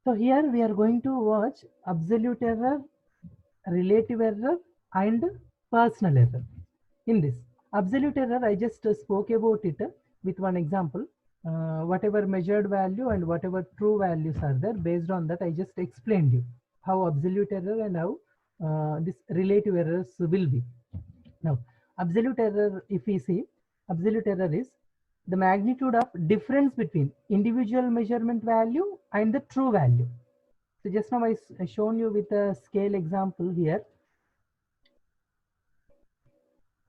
So here we are going to watch absolute error, relative error, and personal error. In this absolute error, I just spoke about it with one example. Whatever measured value and whatever true values are there, based on that I just explained you how absolute error and how this relative errors will be. Now, absolute error, if we see, absolute error is the magnitude of difference between individual measurement value and the true value. So just now I shown you with a scale example here.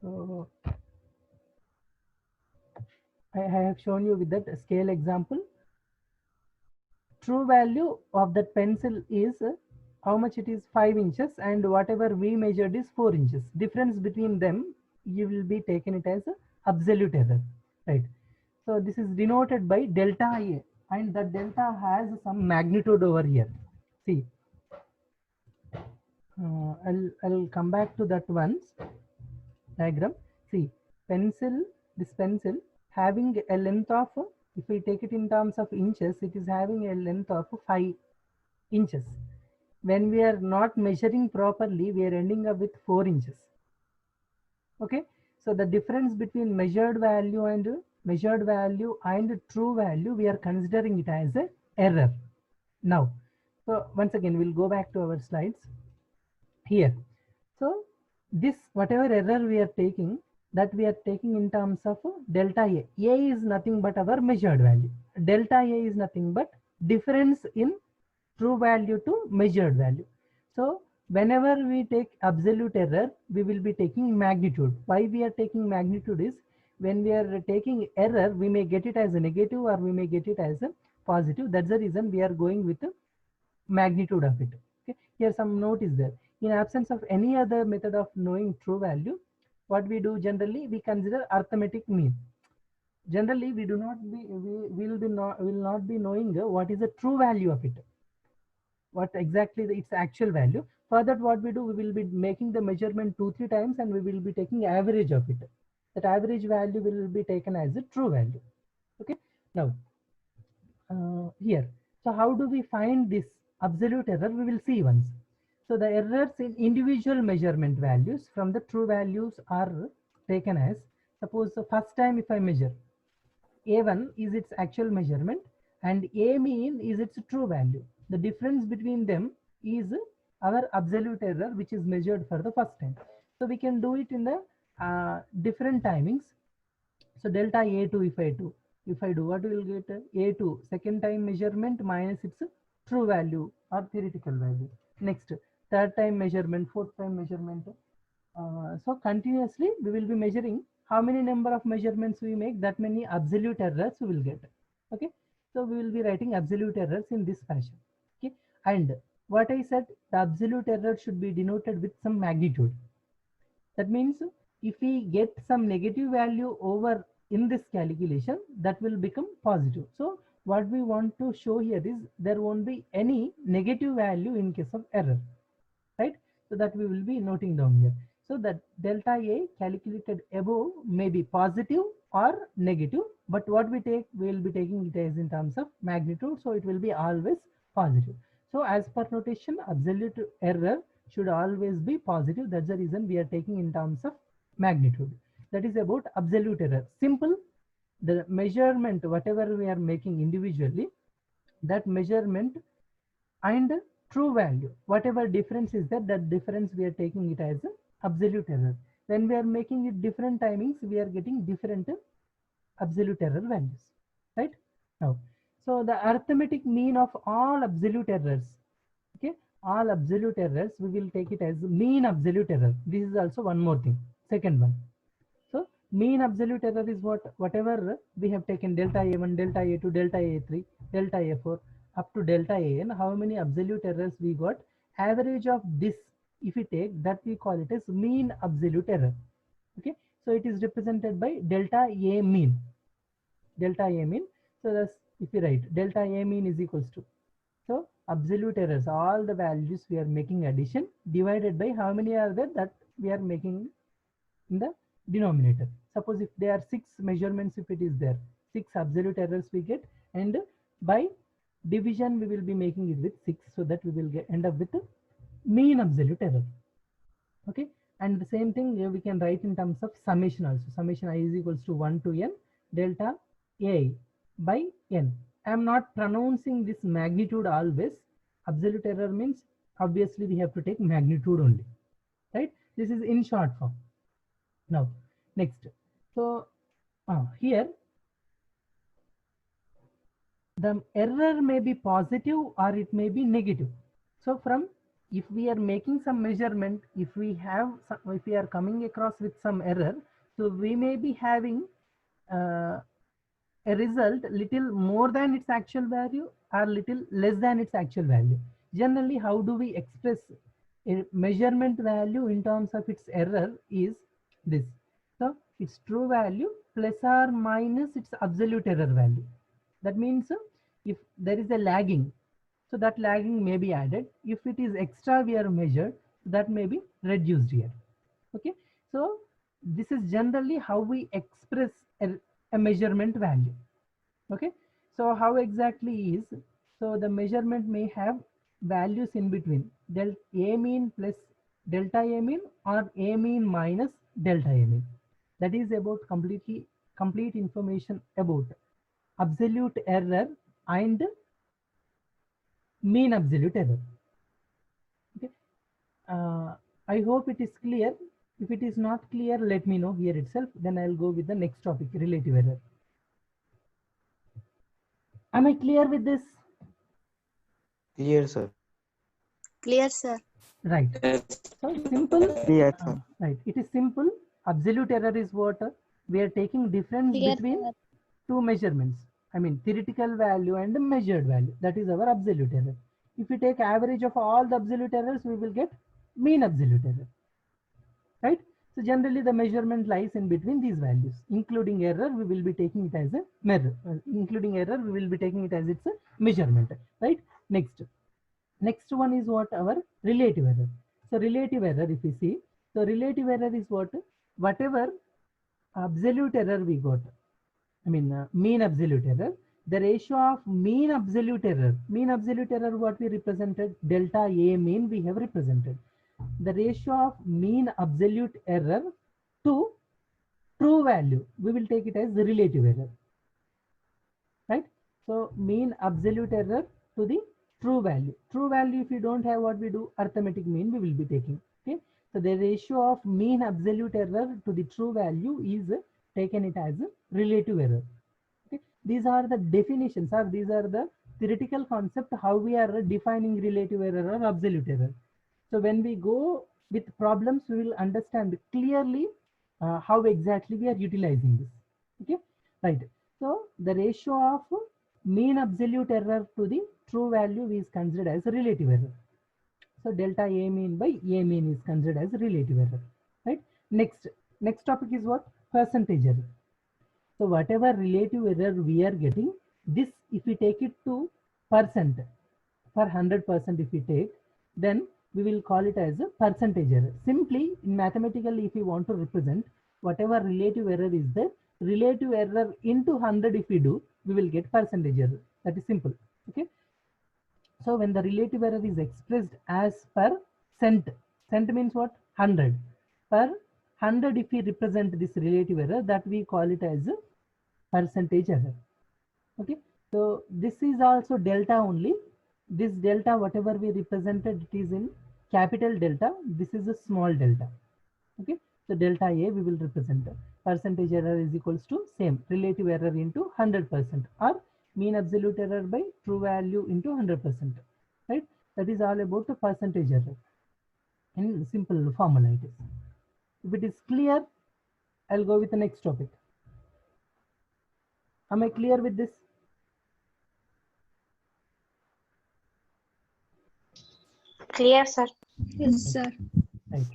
So I have shown you with that scale example. True value of that pencil is how much it is, 5 inches, and whatever we measured is 4 inches. Difference between them, you will be taken it as a absolute error, right? So this is denoted by delta A, and that delta has some magnitude over here. See, I'll come back to that once diagram. See, pencil, this pencil having a length of, if we take it in terms of inches, it is having a length of 5 inches. When we are not measuring properly, we are ending up with 4 inches. Okay, so the difference between measured value and true value, we are considering it as a error. Now, so once again we'll go back to our slides here. So this whatever error we are taking, that we are taking in terms of delta A. A is nothing but our measured value. Delta A is nothing but difference in true value to measured value. So whenever we take absolute error, we will be taking magnitude. Why we are taking magnitude is, when we are taking error, we may get it as a negative or we may get it as a positive. That's the reason we are going with the magnitude of it. Okay, here some note is there. In absence of any other method of knowing true value, what we do generally, we consider arithmetic mean. Generally we do not be will not be knowing what is the true value of it, what exactly its actual value. For that, what we do, we will be making the measurement 2-3 times and we will be taking average of it. That average value will be taken as a true value. Okay, now here, so how do we find this absolute error? We will see once. So the errors in individual measurement values from the true values are taken as, suppose the first time if I measure, A1 is its actual measurement and A mean is its true value. The difference between them is our absolute error, which is measured for the first time. So we can do it in the different timings. So delta A2, if I do, what we will get? A2 second time measurement minus its true value or theoretical value. Next, third time measurement, fourth time measurement. So continuously we will be measuring how many number of measurements we make, that many absolute errors we will get. Okay, so we will be writing absolute errors in this fashion. Okay, and what I said, the absolute error should be denoted with some magnitude. That means if we get some negative value over in this calculation, that will become positive. So what we want to show here is there won't be any negative value in case of error, right? So that we will be noting down here. So that delta A calculated above may be positive or negative, but what we take, we will be taking it as in terms of magnitude. So it will be always positive. So as per notation, absolute error should always be positive. That's the reason we are taking in terms of magnitude. That is about absolute error. Simple, the measurement, whatever we are making individually, that measurement and true value, whatever difference is there, that difference we are taking it as a absolute error. When we are making it different timings, we are getting different absolute error values, right? Now, so the arithmetic mean of all absolute errors, okay, all absolute errors, we will take it as mean absolute error. This is also one more thing, second one. So mean absolute error is whatever we have taken, delta A1, delta A2, delta A3, delta A4 up to delta AN, how many absolute errors we got, average of this if we take, that we call it as mean absolute error. Okay, so it is represented by delta A mean. Delta A mean. So that's, if we write delta A mean is equals to, so absolute errors, all the values we are making addition divided by how many are there, that we are making in the denominator. Suppose if there are 6 measurements, if it is there, 6 absolute errors we get, and by Division we will be making it with 6, so that we will end up with mean absolute error. Okay, and the same thing we can write in terms of summation also. Summation I is equals to 1 to n delta a by n. I am not pronouncing this magnitude always. Absolute error means obviously we have to take magnitude only, right? This is in short form. Now next, so here the error may be positive or it may be negative. So from, if we are making some measurement, if we are coming across with some error, so we may be having a result little more than its actual value or little less than its actual value. Generally, how do we express a measurement value in terms of its error is this. So its true value plus or minus its absolute error value. That means if there is a lagging, so that lagging may be added. If it is extra we are measured, that may be reduced here. Okay, so this is generally how we express a measurement value. Okay, so how exactly is, so the measurement may have values in between delta a mean plus delta a mean or a mean minus delta a mean. That is about complete information about absolute error and mean absolute error. Okay, I hope it is clear. If it is not clear, let me know here itself, then I'll go with the next topic, relative error. Am I clear with this? Clear, sir. Clear, sir. Right. So simple. Clear, sir. Right. It is simple. Absolute error is what we are taking difference Clear, between sir. two measurements. I mean theoretical value and the measured value. That is our absolute error. If we take average of all the absolute errors, we will get mean absolute error. Right. So generally the measurement lies in between these values. Including error, we will be taking it as a measure. Including error, we will be taking it as its a measurement. Right. Next one is what? Our relative error. So relative error, if you see, so relative error is what? Whatever absolute error we got, I mean mean absolute error, the ratio of mean absolute error what we represented, delta A mean we have represented. The ratio of mean absolute error to true value, we will take it as the relative error. Right? So mean absolute error to the true value. True value, if you don't have, what we do, arithmetic mean we will be taking. Okay, so the ratio of mean absolute error to the true value is taken it as a relative error. Okay, these are the definitions, or these are the theoretical concept how we are defining relative error or absolute error. So when we go with problems, we will understand clearly how exactly we are utilizing this. Okay, right. So the ratio of mean absolute error to the true value is considered as a relative error. So delta A mean by A mean is considered as a relative error. Right. Next topic is what? Percentage error. So whatever relative error we are getting, this if we take it to percent, for 100% if we take, then we will call it as a percentage error. Simply in mathematically, if we want to represent whatever relative error is there, relative error into 100 if we do, we will get percentage error. That is simple. Okay. So when the relative error is expressed as per cent means what? 100. Per 100 if we represent this relative error, that we call it as a percentage error. Okay. So this is also delta only. This delta, whatever we represented, it is in capital delta. This is a small delta. Okay. So delta A we will represent. Percentage error is equals to same relative error into 100%, or mean absolute error by true value into 100%. Right. That is all about the percentage error in simple formula it is. If it is clear, I'll go with the next topic. Am I clear with this? Clear, sir. Yes, sir. Right.